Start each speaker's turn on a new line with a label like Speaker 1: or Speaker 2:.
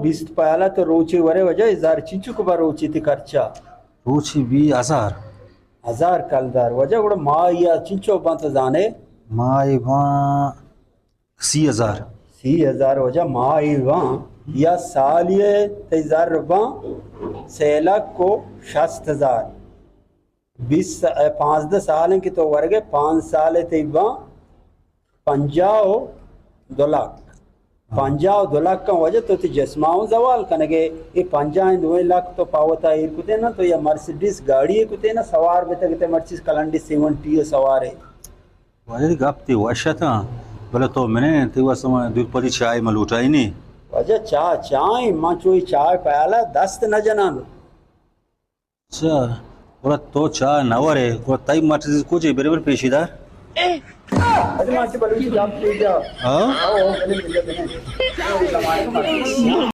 Speaker 1: 20 पायाला तो रोची वरे वजह 1000 चिंचू को बा रोची ती खर्चा
Speaker 2: रोची 20,000
Speaker 1: 1000 कलदार वजह गुड़ मा या चिंचो बंत जाने
Speaker 2: माई वहाँ 30,000
Speaker 1: 30,000 वजह मा वहाँ या सालिये 1000 रुपा सेलक को 60,000 5 साल की तो वर्गे 5 साल तेबा 50 लाख 50 लाख का वजह तो जस्माओं जवाल कनगे ये 50 लाख तो पावता है कुते ना तो या मर्सिडीज गाड़ी है कुते ना सवार में तक मर्सिडीज कलंडी 70 सवार है
Speaker 2: वजह गप्ती वर्षा था बोले तो मैंने तेवा समय दुपदी चाय में लुटाई नहीं
Speaker 1: वजह चाय मां चोई चाय पाला दस्त न जनान
Speaker 2: अच्छा बोला तो चाय नवर है बोला तई मर्सिडीज कुछ बराबर पेशीदार
Speaker 1: अरे मां के बलूची जाप ले जा
Speaker 2: हाँ
Speaker 1: आओ